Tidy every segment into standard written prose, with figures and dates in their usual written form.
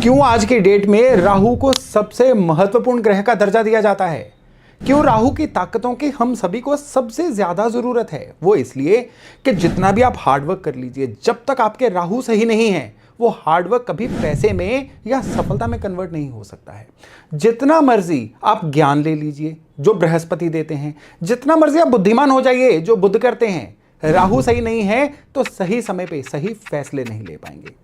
क्यों आज की डेट में राहु को सबसे महत्वपूर्ण ग्रह का दर्जा दिया जाता है? क्यों राहु की ताकतों की हम सभी को सबसे ज्यादा जरूरत है? वो इसलिए कि जितना भी आप हार्डवर्क कर लीजिए, जब तक आपके राहु सही नहीं है वो हार्डवर्क कभी पैसे में या सफलता में कन्वर्ट नहीं हो सकता है। जितना मर्जी आप ज्ञान ले लीजिए जो बृहस्पति देते हैं, जितना मर्जी आप बुद्धिमान हो जाइए जो बुध करते हैं, राहु सही नहीं है तो सही समय पे सही फैसले नहीं ले पाएंगे।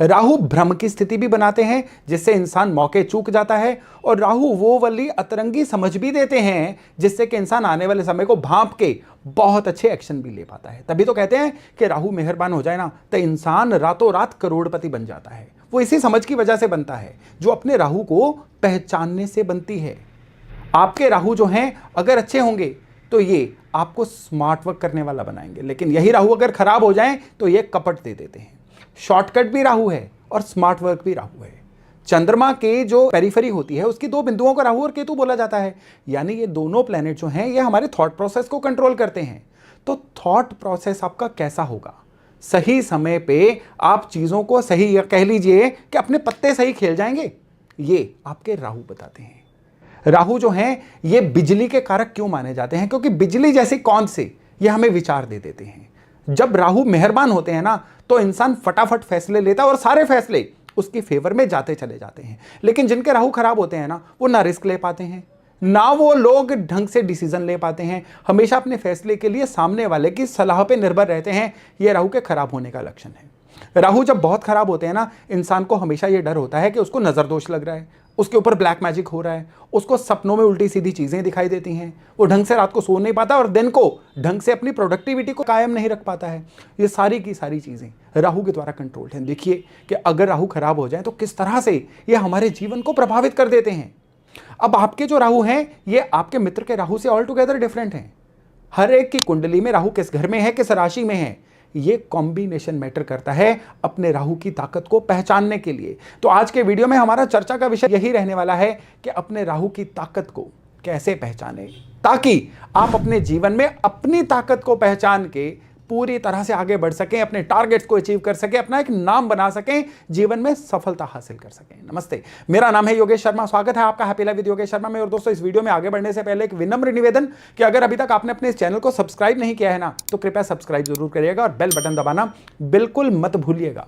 राहु भ्रम की स्थिति भी बनाते हैं जिससे इंसान मौके चूक जाता है, और राहु वो वाली अतरंगी समझ भी देते हैं जिससे कि इंसान आने वाले समय को भांप के बहुत अच्छे एक्शन भी ले पाता है। तभी तो कहते हैं कि राहु मेहरबान हो जाए ना तो इंसान रातों रात करोड़पति बन जाता है। वो इसी समझ की वजह से बनता है जो अपने राहु को पहचानने से बनती है। आपके राहु जो हैं अगर अच्छे होंगे तो ये आपको स्मार्ट वर्क करने वाला बनाएंगे, लेकिन यही राहु अगर खराब हो जाए तो ये कपट दे देते हैं। शॉर्टकट भी राहु है और स्मार्ट वर्क भी राहु है। चंद्रमा के जो पेरिफेरी होती है उसकी दो बिंदुओं को राहु और केतु बोला जाता है, यानी ये दोनों प्लेनेट जो हैं ये हमारे थॉट प्रोसेस को कंट्रोल करते हैं। तो थॉट प्रोसेस आपका कैसा होगा? सही समय पे आप चीजों को सही, या कह लीजिए कि अपने पत्ते सही खेल जाएंगे, ये आपके राहु बताते हैं। राहु जो हैं ये बिजली के कारक क्यों माने जाते हैं? क्योंकि बिजली जैसी कौन से ये हमें विचार दे देते हैं। जब राहु मेहरबान होते हैं ना तो इंसान फटाफट फैसले लेता है और सारे फैसले उसके फेवर में जाते चले जाते हैं। लेकिन जिनके राहु खराब होते हैं ना वो ना रिस्क ले पाते हैं, ना वो लोग ढंग से डिसीजन ले पाते हैं, हमेशा अपने फैसले के लिए सामने वाले की सलाह पे निर्भर रहते हैं। ये राहु के खराब होने का लक्षण है। राहु जब बहुत खराब होते हैं ना, इंसान को हमेशा ये डर होता है कि उसको नजर दोष लग रहा है, उसके ऊपर ब्लैक मैजिक हो रहा है, उसको सपनों में उल्टी सीधी चीजें दिखाई देती हैं, वो ढंग से रात को सो नहीं पाता और दिन को ढंग से अपनी प्रोडक्टिविटी को कायम नहीं रख पाता है। ये सारी की सारी चीजें राहु के द्वारा कंट्रोल्ड हैं। देखिए कि अगर राहु खराब हो जाए तो किस तरह से ये हमारे जीवन को प्रभावित कर देते हैं। अब आपके जो राहु हैं ये आपके मित्र के राहु से ऑल टुगेदर डिफरेंट हैं। हर एक की कुंडली में राहु किस घर में है, किस राशि में है, ये कॉम्बिनेशन मैटर करता है अपने राहु की ताकत को पहचानने के लिए। तो आज के वीडियो में हमारा चर्चा का विषय यही रहने वाला है कि अपने राहु की ताकत को कैसे पहचाने, ताकि आप अपने जीवन में अपनी ताकत को पहचान के पूरी तरह से आगे बढ़ सकें, अपने टारगेट्स को अचीव कर सकें, अपना एक नाम बना सकें, जीवन में सफलता हासिल कर सकें। नमस्ते, मेरा नाम है योगेश शर्मा। स्वागत है आपका happy life with Yogesh Sharma में। और दोस्तों, इस वीडियो में आगे बढ़ने से पहले एक विनम्र निवेदन कि अगर अभी तक आपने अपने इस चैनल को सब्सक्राइब नहीं किया है ना तो कृपया सब्सक्राइब जरूर करिएगा और बेल बटन दबाना बिल्कुल मत भूलिएगा।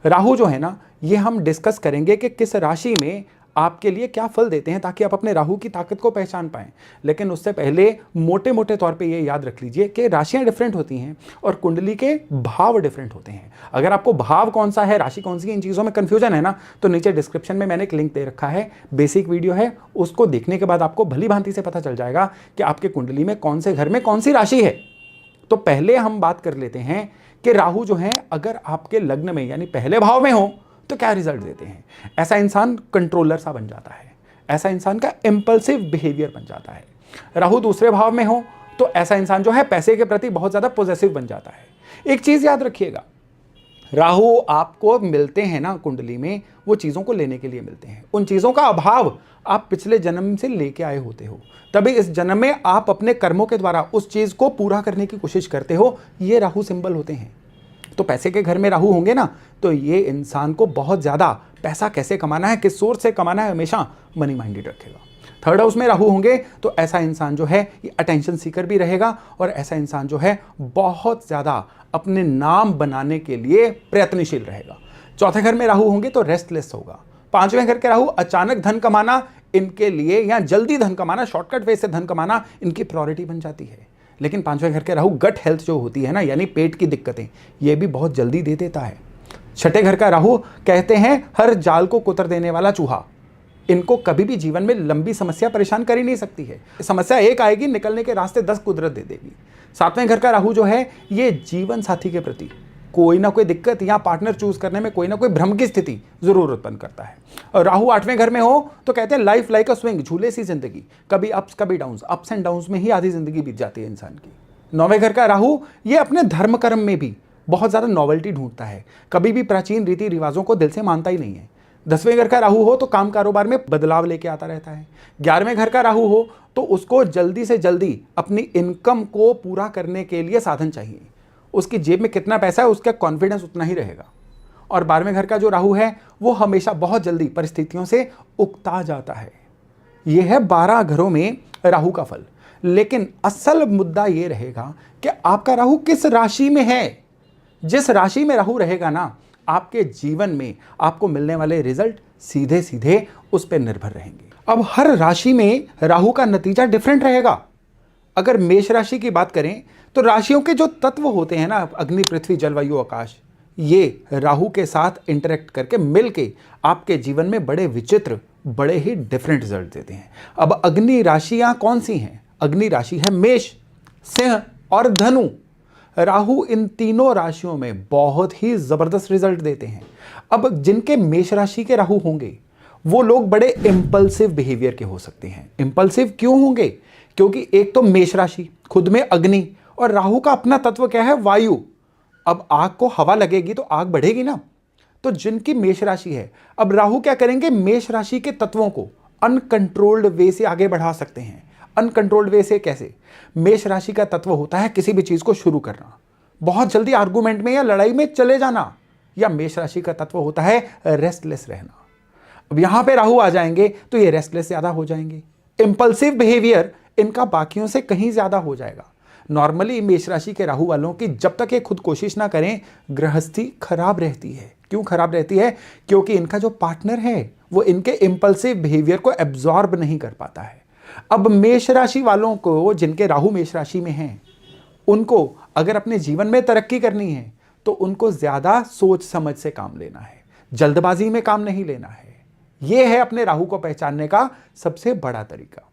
राहु जो है ना ये हम डिस्कस करेंगे कि किस राशि में आपके लिए क्या फल देते हैं ताकि आप अपने राहु की ताकत को पहचान पाएं। लेकिन उससे पहले मोटे मोटे तौर पे ये याद रख लीजिए कि राशियां डिफरेंट होती हैं और कुंडली के भाव डिफरेंट होते हैं। अगर आपको भाव कौन सा है, राशि कौन सी है, इन चीज़ों में कंफ्यूजन है ना तो नीचे डिस्क्रिप्शन में मैंने एक लिंक दे रखा है, बेसिक वीडियो है, उसको देखने के बाद आपको भली भांति से पता चल जाएगा कि आपके कुंडली में कौन से घर में कौन सी राशि है। तो पहले हम बात कर लेते हैं कि राहु जो है अगर आपके लग्न में यानी पहले भाव में हो तो क्या रिजल्ट देते हैं। ऐसा इंसान कंट्रोलर सा बन जाता है, ऐसा इंसान का इंपल्सिव बिहेवियर बन जाता है। राहु दूसरे भाव में हो तो ऐसा इंसान जो है पैसे के प्रति बहुत ज्यादा पॉजेसिव बन जाता है। एक चीज याद रखिएगा, राहु आपको मिलते हैं ना कुंडली में, वो चीजों को लेने के लिए मिलते हैं। उन चीजों का अभाव आप पिछले जन्म से लेके आए होते हो, तभी इस जन्म में आप अपने कर्मों के द्वारा उस चीज को पूरा करने की कोशिश करते हो। ये राहु सिंबल होते हैं। तो पैसे के घर में राहु होंगे ना तो ये इंसान को बहुत ज्यादा पैसा कैसे कमाना है, किस सोर्स से कमाना है, हमेशा मनी माइंडेड रखेगा। थर्ड हाउस में राहु होंगे तो ऐसा इंसान जो है ये अटेंशन सीकर भी रहेगा और ऐसा इंसान जो है बहुत ज्यादा अपने नाम बनाने के लिए प्रयत्नशील रहेगा। चौथे घर में राहु होंगे तो रेस्टलेस होगा। पांचवें घर के राहु अचानक धन कमाना इनके लिए, या जल्दी धन कमाना, शॉर्टकट वे से धन कमाना इनकी प्रायोरिटी बन जाती है। लेकिन पांचवें घर के राहु गट हेल्थ जो होती है ना यानी पेट की दिक्कतें, ये भी बहुत जल्दी दे देता है। छठे घर का राहु कहते हैं हर जाल को कुतर देने वाला चूहा। इनको कभी भी जीवन में लंबी समस्या परेशान कर ही नहीं सकती है। समस्या एक आएगी, निकलने के रास्ते 10 कुदरत दे देगी। सातवें घर का राहु जो है ये जीवन साथी के प्रति कोई ना कोई दिक्कत या पार्टनर चूज करने में कोई ना कोई भ्रम की स्थिति जरूर उत्पन्न करता है। और राहु आठवें घर में हो तो कहते हैं लाइफ लाइक अ स्विंग, झूले सी जिंदगी, कभी अप्स कभी डाउन्स, अप्स एंड डाउन्स में ही आधी जिंदगी बीत जाती है इंसान की। नौवें घर का राहु ये अपने धर्म कर्म में भी बहुत ज्यादा नॉवेल्टी ढूंढता है, कभी भी प्राचीन रीति रिवाजों को दिल से मानता ही नहीं है। 10वें घर का राहु हो तो काम कारोबार में बदलाव लेके आता रहता है। 11वें घर का राहु हो तो उसको जल्दी से जल्दी अपनी इनकम को पूरा करने के लिए साधन चाहिए। उसकी जेब में कितना पैसा है उसका कॉन्फिडेंस उतना ही रहेगा। और 12वें घर का जो राहु है वो हमेशा बहुत जल्दी परिस्थितियों से उकता जाता है। यह है 12 घरों में राहु का फल। लेकिन असल मुद्दा यह रहेगा कि आपका राहु किस राशि में है। जिस राशि में राहु रहेगा ना, आपके जीवन में आपको मिलने वाले रिजल्ट सीधे सीधे उस पर निर्भर रहेंगे। अब हर राशि में राहु का नतीजा डिफरेंट रहेगा। अगर मेष राशि की बात करें तो राशियों के जो तत्व होते हैं ना, अग्नि पृथ्वी जल वायु आकाश, ये राहु के साथ इंटरेक्ट करके मिलके आपके जीवन में बड़े विचित्र, बड़े ही डिफरेंट रिजल्ट देते हैं। अब अग्नि राशियां कौन सी हैं? अग्नि राशि है मेष, सिंह और धनु। राहु इन तीनों राशियों में बहुत ही जबरदस्त रिजल्ट देते हैं। अब जिनके मेष राशि के राहु होंगे वो लोग बड़े इंपल्सिव बिहेवियर के हो सकते हैं। इंपल्सिव क्यों होंगे? क्योंकि एक तो मेष राशि खुद में अग्नि, और राहु का अपना तत्व क्या है? वायु। अब आग को हवा लगेगी तो आग बढ़ेगी ना। तो जिनकी मेष राशि है, अब राहु क्या करेंगे? मेष राशि के तत्वों को अनकंट्रोल्ड वे से आगे बढ़ा सकते हैं। अनकंट्रोल्ड वे से कैसे? मेष राशि का तत्व होता है किसी भी चीज को शुरू करना, बहुत जल्दी आर्गुमेंट में या लड़ाई में चले जाना। या मेष राशि का तत्व होता है रेस्टलेस रहना। अब यहां पे राहु आ जाएंगे तो ये रेस्टलेस ज्यादा हो जाएंगे। इंपल्सिव बिहेवियर इनका बाकियों से कहीं ज्यादा हो जाएगा। नॉर्मली मेष राशि के राहु वालों की जब तक ये खुद कोशिश ना करें, गृहस्थी खराब रहती है। क्यों खराब रहती है? क्योंकि इनका जो पार्टनर है वो इनके इंपल्सिव बिहेवियर को एब्जॉर्ब नहीं कर पाता है। अब मेष राशि वालों को, जिनके राहु मेष राशि में हैं, उनको अगर अपने जीवन में तरक्की करनी है तो उनको ज्यादा सोच समझ से काम लेना है, जल्दबाजी में काम नहीं लेना है। यह है अपने राहु को पहचानने का सबसे बड़ा तरीका।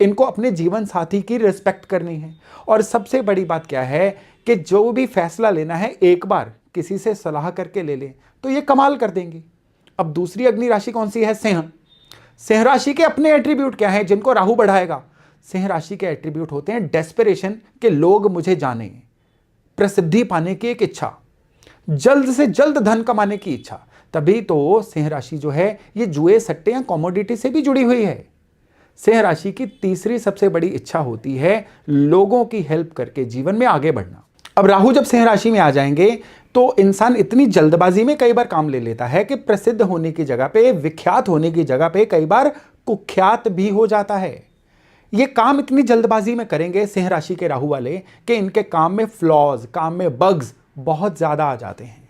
इनको अपने जीवन साथी की रिस्पेक्ट करनी है। और सबसे बड़ी बात क्या है कि जो भी फैसला लेना है एक बार किसी से सलाह करके ले लें तो ये कमाल कर देंगे। अब दूसरी अग्नि राशि कौन सी है? सिंह। सिंह राशि के अपने एट्रीब्यूट क्या है जिनको राहु बढ़ाएगा? सिंह राशि के एट्रीब्यूट होते हैं डेस्परेशन, के लोग मुझे जाने, प्रसिद्धि पाने की एक इच्छा, जल्द से जल्द धन कमाने की इच्छा। तभी तो सिंह राशि जो है ये जुए, सट्टे या कॉमोडिटी से भी जुड़ी हुई है। सिंह राशि की तीसरी सबसे बड़ी इच्छा होती है लोगों की हेल्प करके जीवन में आगे बढ़ना। अब राहु जब सिंह राशि में आ जाएंगे तो इंसान इतनी जल्दबाजी में कई बार काम ले लेता है कि प्रसिद्ध होने की जगह पे, विख्यात होने की जगह पे कई बार कुख्यात भी हो जाता है। ये काम इतनी जल्दबाजी में करेंगे सिंह राशि के राहु वाले कि इनके काम में फ्लॉज, काम में बग्स बहुत ज्यादा आ जाते हैं।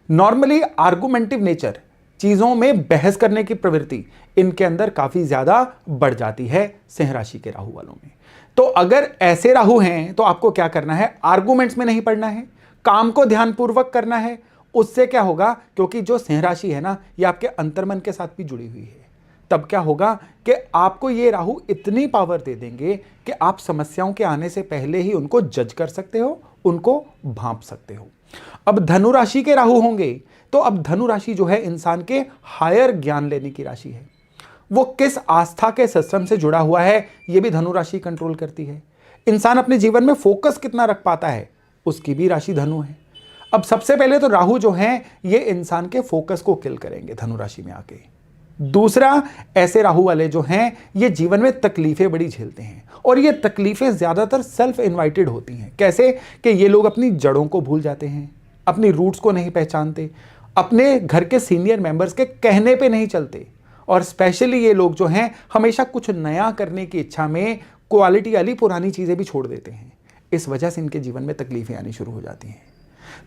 नॉर्मली आर्गुमेंटिव नेचर, चीजों में बहस करने की प्रवृत्ति इनके अंदर काफी ज्यादा बढ़ जाती है सिंह राशि के राहु वालों में। तो अगर ऐसे राहु हैं तो आपको क्या करना है? आर्गुमेंट्स में नहीं पड़ना है, काम को ध्यानपूर्वक करना है। उससे क्या होगा? क्योंकि जो सिंह राशि है ना, ये आपके अंतर्मन के साथ भी जुड़ी हुई है। तब क्या होगा कि आपको ये राहु इतनी पावर दे देंगे कि आप समस्याओं के आने से पहले ही उनको जज कर सकते हो, उनको भांप सकते हो। अब धनु राशि के राहु होंगे तो अब धनु राशि जो है इंसान के हायर ज्ञान लेने की राशि है। वो किस आस्था के सिस्टम से जुड़ा हुआ है ये भी धनु राशि कंट्रोल करती है। इंसान अपने जीवन में फोकस कितना रख पाता है उसकी भी राशि धनु है। अब सबसे पहले तो राहु जो हैं ये इंसान के फोकस को किल करेंगे धनु राशि में आके। दूसरा, ऐसे राहु वाले जो हैं ये जीवन में तकलीफें बड़ी झेलते हैं और ये तकलीफें ज्यादातर सेल्फ इन्वाइटेड होती हैं। कैसे? कि ये लोग अपनी जड़ों को भूल जाते हैं, अपनी रूट्स को नहीं पहचानते, अपने घर के सीनियर मेंबर्स के कहने पे नहीं चलते, और स्पेशली ये लोग जो हैं हमेशा कुछ नया करने की इच्छा में क्वालिटी वाली पुरानी चीजें भी छोड़ देते हैं। इस वजह से इनके जीवन में तकलीफें आनी शुरू हो जाती हैं।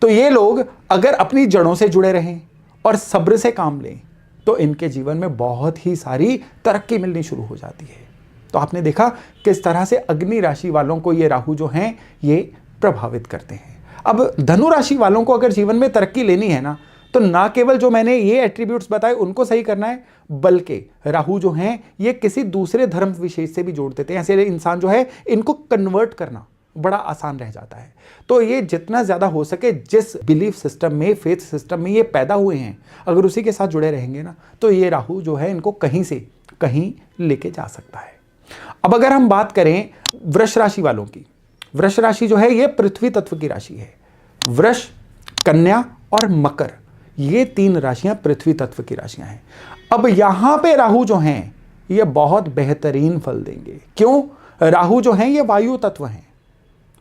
तो ये लोग अगर अपनी जड़ों से जुड़े रहें और सब्र से काम लें तो इनके जीवन में बहुत ही सारी तरक्की मिलनी शुरू हो जाती है। तो आपने देखा किस तरह से अग्नि राशि वालों को ये राहु जो हैं ये प्रभावित करते हैं। अब धनु राशि वालों को अगर जीवन में तरक्की लेनी है ना, तो ना केवल जो मैंने ये एट्रीब्यूट्स बताए उनको सही करना है, बल्कि राहु जो हैं ये किसी दूसरे धर्म विशेष से भी जोड़ देते हैं। ऐसे इंसान जो है इनको कन्वर्ट करना बड़ा आसान रह जाता है। तो ये जितना ज्यादा हो सके जिस बिलीफ सिस्टम में, फेथ सिस्टम में ये पैदा हुए हैं, अगर उसी के साथ जुड़े रहेंगे ना, तो ये राहु जो है इनको कहीं से कहीं लेके जा सकता है। अब अगर हम बात करें वृष राशि वालों की, वृष राशि जो है ये पृथ्वी तत्व की राशि है। वृष, कन्या और मकर, ये तीन राशियां पृथ्वी तत्व की राशियां हैं। अब यहां पे राहु जो हैं ये बहुत बेहतरीन फल देंगे। क्यों? राहु जो हैं ये वायु तत्व हैं।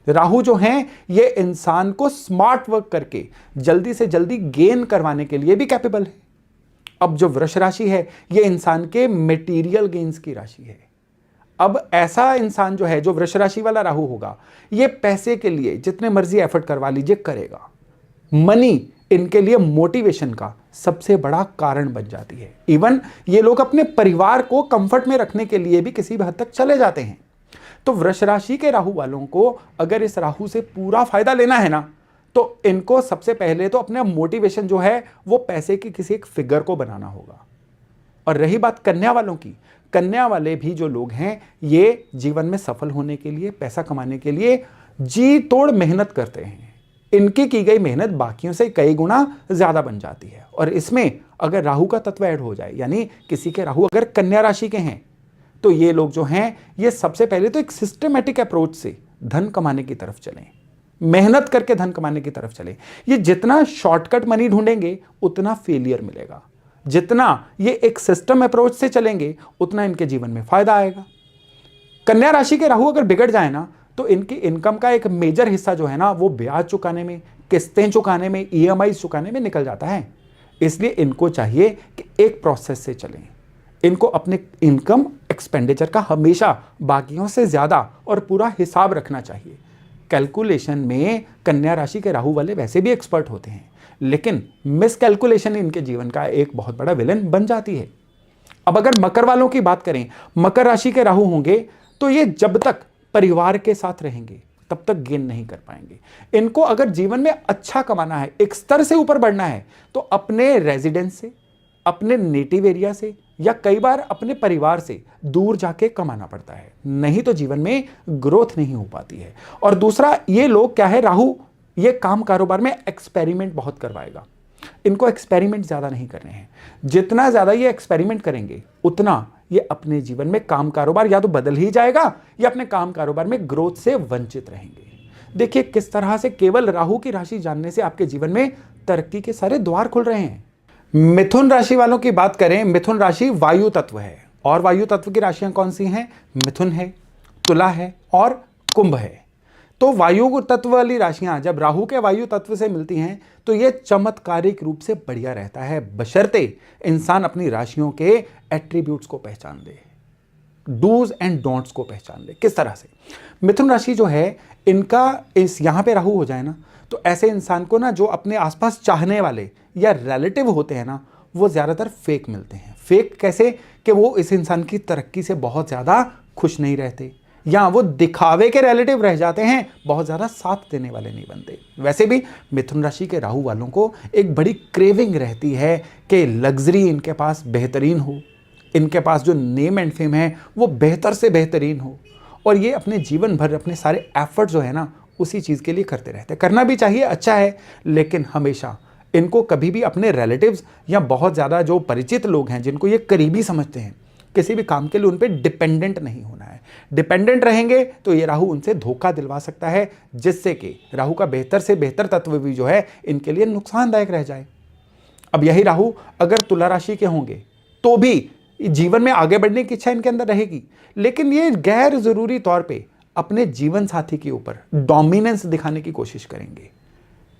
राहु जो हैं ये इंसान को स्मार्ट वर्क करके जल्दी से जल्दी गेन करवाने के लिए भी कैपेबल है। अब जो वृष राशि है ये इंसान के मटेरियल गेन्स की राशि है। अब ऐसा इंसान जो है, जो वृष राशि वाला राहु होगा, ये पैसे के लिए जितने मर्जी एफर्ट करवा लीजिए करेगा। मनी इनके लिए मोटिवेशन का सबसे बड़ा कारण बन जाती है। इवन ये लोग अपने परिवार को कंफर्ट में रखने के लिए भी किसी भी हद तक चले जाते हैं। तो वृष राशि के राहु वालों को अगर इस राहु से पूरा फायदा लेना है ना, तो इनको सबसे पहले तो अपना मोटिवेशन जो है वो पैसे की किसी एक फिगर को बनाना होगा। और रही बात कन्या वालों की, कन्या वाले भी जो लोग हैं ये जीवन में सफल होने के लिए, पैसा कमाने के लिए जी तोड़ मेहनत करते हैं। इनकी की गई मेहनत बाकियों से कई गुना ज्यादा बन जाती है। और इसमें अगर राहु का तत्व ऐड हो जाए, यानी किसी के राहु अगर कन्या राशि के हैं, तो ये लोग जो हैं ये सबसे पहले तो एक सिस्टमेटिक अप्रोच से धन कमाने की तरफ चलें, मेहनत करके धन कमाने की तरफ चलें। ये जितना शॉर्टकट मनी ढूंढेंगे उतना फेलियर मिलेगा। जितना ये एक सिस्टम अप्रोच से चलेंगे उतना इनके जीवन में फायदा आएगा। कन्या राशि के राहु अगर बिगड़ जाए ना, तो इनकी इनकम का एक मेजर हिस्सा जो है ना वो ब्याज चुकाने में, किस्तें चुकाने में, ईएमआई चुकाने में निकल जाता है। इसलिए इनको चाहिए कि एक प्रोसेस से चलें। इनको अपने इनकम एक्सपेंडिचर का हमेशा बाकियों से ज्यादा और पूरा हिसाब रखना चाहिए। कैलकुलेशन में कन्या राशि के राहु वाले वैसे भी एक्सपर्ट होते हैं, लेकिन मिस कैलकुलेशन इनके जीवन का एक बहुत बड़ा विलेन बन जाती है। अब अगर मकर वालों की बात करें, मकर राशि के राहु होंगे तो ये जब तक परिवार के साथ रहेंगे तब तक गेन नहीं कर पाएंगे। इनको अगर जीवन में अच्छा कमाना है, एक स्तर से ऊपर बढ़ना है, तो अपने रेजिडेंस से, अपने नेटिव एरिया से या कई बार अपने परिवार से दूर जाके कमाना पड़ता है, नहीं तो जीवन में ग्रोथ नहीं हो पाती है। और दूसरा, ये लोग क्या है, राहु ये काम कारोबार में एक्सपेरिमेंट बहुत करवाएगा। इनको एक्सपेरिमेंट ज्यादा नहीं करने हैं। जितना ज्यादा ये एक्सपेरिमेंट करेंगे उतना ये अपने जीवन में काम कारोबार या तो बदल ही जाएगा या अपने काम कारोबार में ग्रोथ से वंचित रहेंगे। देखिए किस तरह से केवल राहु की राशि जानने से आपके जीवन में तरक्की के सारे द्वार खुल रहे हैं। मिथुन राशि वालों की बात करें, मिथुन राशि वायु तत्व है और वायु तत्व की राशियां कौन सी हैं? मिथुन है, तुला है और कुंभ है। तो वायु तत्व वाली राशियां जब राहु के वायु तत्व से मिलती हैं तो यह चमत्कारिक रूप से बढ़िया रहता है, बशर्ते इंसान अपनी राशियों के एट्रीब्यूट्स को पहचान दे, डूज एंड डोंट्स को पहचान दे। किस तरह से? मिथुन राशि जो है इनका इस यहां पे राहु हो जाए ना, तो ऐसे इंसान को ना जो अपने आसपास चाहने वाले या रिलेटिव होते हैं ना, वो ज्यादातर फेक मिलते हैं। फेक कैसे? कि वो इस इंसान की तरक्की से बहुत ज्यादा खुश नहीं रहते या वो दिखावे के रिलेटिव रह जाते हैं, बहुत ज्यादा साथ देने वाले नहीं बनते। वैसे भी मिथुन राशि के राहु वालों को एक बड़ी क्रेविंग रहती है कि लग्जरी इनके पास बेहतरीन हो, इनके पास जो नेम एंड फेम है वो बेहतर से बेहतरीन हो, और ये अपने जीवन भर अपने सारे एफर्ट जो है ना उसी चीज़ के लिए करते रहते हैं। करना भी चाहिए, अच्छा है, लेकिन हमेशा इनको कभी भी अपने रिलेटिव्स या बहुत ज़्यादा जो परिचित लोग हैं जिनको ये करीबी समझते हैं, किसी भी काम के लिए उन पर डिपेंडेंट नहीं होना है। डिपेंडेंट रहेंगे तो ये राहु उनसे धोखा दिलवा सकता है, जिससे कि राहु का बेहतर से बेहतर तत्व भी जो है इनके लिए नुकसानदायक रह जाए। अब यही राहु अगर तुला राशि के होंगे तो भी जीवन में आगे बढ़ने की इच्छा इनके अंदर रहेगी, लेकिन ये गैर जरूरी तौर पे अपने जीवन साथी के ऊपर डोमिनेंस दिखाने की कोशिश करेंगे।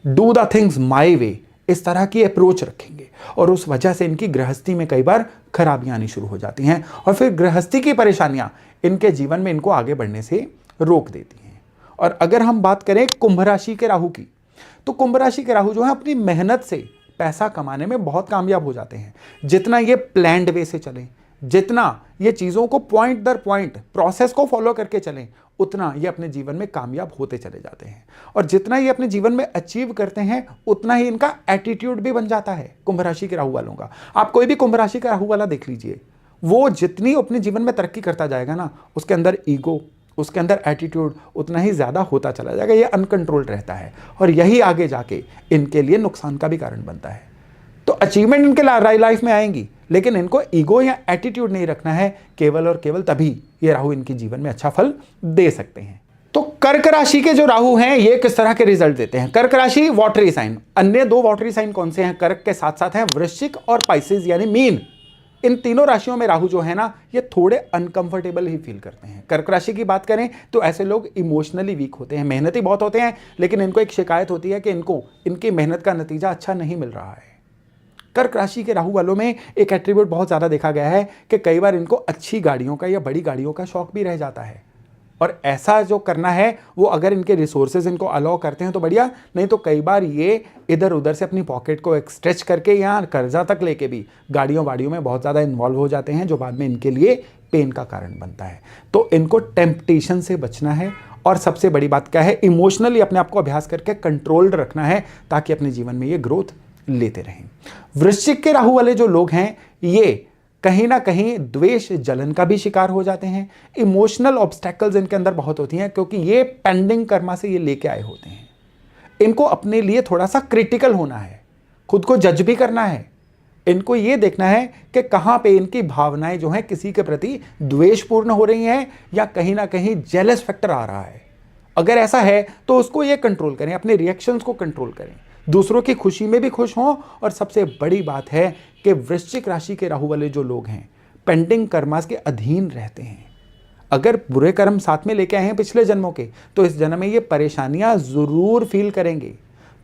डू द थिंग्स माई वे, इस तरह की अप्रोच रखेंगे, और उस वजह से इनकी गृहस्थी में कई बार खराबियां आनी शुरू हो जाती हैं, और फिर गृहस्थी की परेशानियां इनके जीवन में इनको आगे बढ़ने से रोक देती हैं। और अगर हम बात करें कुंभ राशि के राहु की, तो कुंभ राशि के राहु जो है अपनी मेहनत से पैसा कमाने में बहुत कामयाब हो जाते हैं। जितना ये प्लान्ड वे से चलें, जितना ये चीज़ों को पॉइंट दर पॉइंट प्रोसेस को फॉलो करके चलें, उतना ये अपने जीवन में कामयाब होते चले जाते हैं। और जितना ये अपने जीवन में अचीव करते हैं उतना ही इनका एटीट्यूड भी बन जाता है कुंभ राशि के राहु वालों का। आप कोई भी कुंभ राशि का राहु वाला देख लीजिए, वो जितनी अपने जीवन में तरक्की करता जाएगा ना, उसके अंदर ईगो, उसके अंदर एटीट्यूड उतना ही ज़्यादा होता चला जाएगा। ये अनकंट्रोल्ड रहता है, और यही आगे जाके इनके लिए नुकसान का भी कारण बनता है। तो अचीवमेंट इनके लाइफ में आएंगी, लेकिन इनको ईगो या एटीट्यूड नहीं रखना है। केवल और केवल तभी ये राहु इनके जीवन में अच्छा फल दे सकते हैं। तो कर्क राशि के जो राहु हैं ये किस तरह के रिजल्ट देते हैं? कर्क राशि वाटरी साइन, अन्य दो वाटरी साइन कौन से हैं? कर्क के साथ साथ हैं वृश्चिक और पाइसेस यानी मीन। इन तीनों राशियों में राहु जो है ना, ये थोड़े अनकंफर्टेबल ही फील करते हैं। कर्क राशि की बात करें तो ऐसे लोग इमोशनली वीक होते हैं, मेहनती बहुत होते हैं, लेकिन इनको एक शिकायत होती है कि इनको इनकी मेहनत का नतीजा अच्छा नहीं मिल रहा है। कर्क राशि के राहु वालों में एक एट्रीब्यूट बहुत ज्यादा देखा गया है कि कई बार इनको अच्छी गाड़ियों का या बड़ी गाड़ियों का शौक भी रह जाता है, और ऐसा जो करना है वो अगर इनके रिसोर्सेज इनको अलाउ करते हैं तो बढ़िया, नहीं तो कई बार ये इधर उधर से अपनी पॉकेट को एक स्ट्रेच करके या कर्जा तक लेके भी गाड़ियों वाड़ियों में बहुत ज़्यादा इन्वॉल्व हो जाते हैं, जो बाद में इनके लिए पेन का कारण बनता है। तो इनको टेम्पटेशन से बचना है, और सबसे बड़ी बात क्या है, इमोशनली अपने आप को अभ्यास करके कंट्रोल्ड रखना है, ताकि अपने जीवन में ये ग्रोथ लेते रहें। वृश्चिक के राहु वाले जो लोग हैं, ये कहीं ना कहीं द्वेष जलन का भी शिकार हो जाते हैं। इमोशनल ऑब्स्टेकल्स इनके अंदर बहुत होती हैं, क्योंकि ये पेंडिंग कर्मा से ये लेके आए होते हैं। इनको अपने लिए थोड़ा सा क्रिटिकल होना है, खुद को जज भी करना है। इनको ये देखना है कि कहां पे इनकी भावनाएं जो हैं किसी के प्रति द्वेषपूर्ण हो रही हैं, या कहीं ना कहीं जेलस फैक्टर आ रहा है। अगर ऐसा है तो उसको ये कंट्रोल करें, अपने रिएक्शंस को कंट्रोल करें, दूसरों की खुशी में भी खुश हों। और सबसे बड़ी बात है कि वृश्चिक राशि के राहु वाले जो लोग हैं, पेंडिंग कर्मास के अधीन रहते हैं। अगर बुरे कर्म साथ में लेके आए हैं पिछले जन्मों के, तो इस जन्म में ये परेशानियां जरूर फील करेंगे।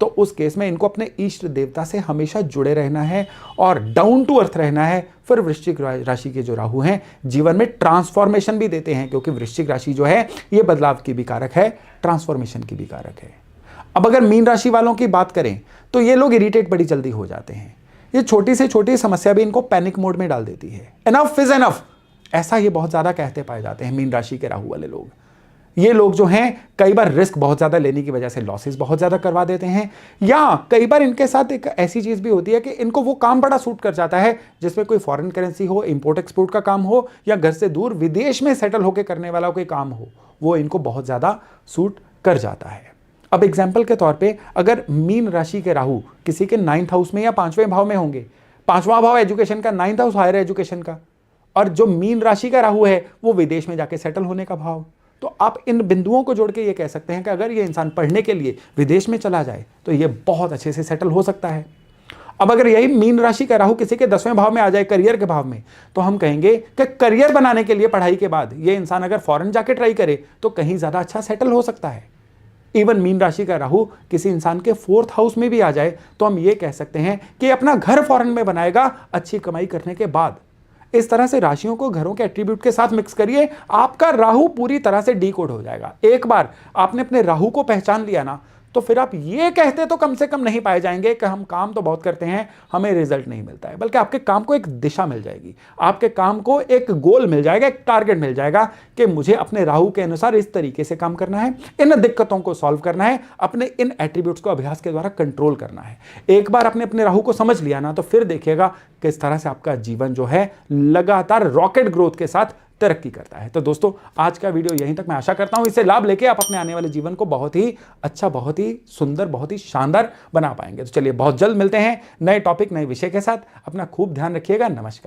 तो उस केस में इनको अपने इष्ट देवता से हमेशा जुड़े रहना है और डाउन टू अर्थ रहना है। फिर वृश्चिक राशि के जो राहु हैं, जीवन में ट्रांसफॉर्मेशन भी देते हैं, क्योंकि वृश्चिक राशि जो है ये बदलाव की भी कारक है, ट्रांसफॉर्मेशन की भी कारक है। अब अगर मीन राशि वालों की बात करें तो ये लोग इरिटेट बड़ी जल्दी हो जाते हैं। ये छोटी से छोटी समस्या भी इनको पैनिक मोड में डाल देती है। एनफ इज एनफ, ऐसा ये बहुत ज्यादा कहते पाए जाते हैं मीन राशि के राहु वाले लोग। ये लोग जो हैं कई बार रिस्क बहुत ज्यादा लेने की वजह से लॉसेस बहुत ज्यादा करवा देते हैं, या कई बार इनके साथ एक ऐसी चीज भी होती है कि इनको वो काम बड़ा सूट कर जाता है जिसमें कोई फॉरेन करेंसी हो, इंपोर्ट एक्सपोर्ट का काम हो, या घर से दूर विदेश में सेटल होकर करने वाला कोई काम हो, वो इनको बहुत ज्यादा सूट कर जाता है। अब एग्जाम्पल के तौर पे अगर मीन राशि के राहु किसी के 9th हाउस में या 5वें भाव में होंगे, 5वां भाव एजुकेशन का, 9th हाउस हायर एजुकेशन का, और जो मीन राशि का राहु है वो विदेश में जाके सेटल होने का भाव, तो आप इन बिंदुओं को जोड़ के ये कह सकते हैं कि अगर ये इंसान पढ़ने के लिए विदेश में चला जाए तो ये बहुत अच्छे से सेटल हो सकता है। अब अगर यही मीन राशि का राहु किसी के 10वें भाव में आ जाए, करियर के भाव में, तो हम कहेंगे कि करियर बनाने के लिए पढ़ाई के बाद ये इंसान अगर फॉरेन जाके ट्राई करे तो कहीं ज्यादा अच्छा सेटल हो सकता है। इवन मीन राशि का राहु किसी इंसान के 4th हाउस में भी आ जाए तो हम ये कह सकते हैं कि अपना घर फॉरेन में बनाएगा अच्छी कमाई करने के बाद। इस तरह से राशियों को घरों के एट्रीब्यूट के साथ मिक्स करिए, आपका राहु पूरी तरह से डीकोड हो जाएगा। एक बार आपने अपने राहु को पहचान लिया ना, तो फिर आप ये कहते तो कम से कम नहीं पाए जाएंगे कि हम काम तो बहुत करते हैं, हमें रिजल्ट नहीं मिलता है, बल्कि आपके काम को एक दिशा मिल जाएगी, आपके काम को एक गोल मिल जाएगा, एक टारगेट मिल जाएगा कि मुझे अपने राहु के अनुसार इस तरीके से काम करना है, इन दिक्कतों को सॉल्व करना है, अपने इन एट्रीब्यूट्स को अभ्यास के द्वारा कंट्रोल करना है। एक बार आपने अपने राहु को समझ लिया ना, तो फिर देखिएगा किस तरह से आपका जीवन जो है लगातार रॉकेट ग्रोथ के साथ तरक्की करता है। तो दोस्तों, आज का वीडियो यहीं तक। मैं आशा करता हूं इससे लाभ लेके आप अपने आने वाले जीवन को बहुत ही अच्छा, बहुत ही सुंदर, बहुत ही शानदार बना पाएंगे। तो चलिए, बहुत जल्द मिलते हैं नए टॉपिक, नए विषय के साथ। अपना खूब ध्यान रखिएगा। नमस्कार।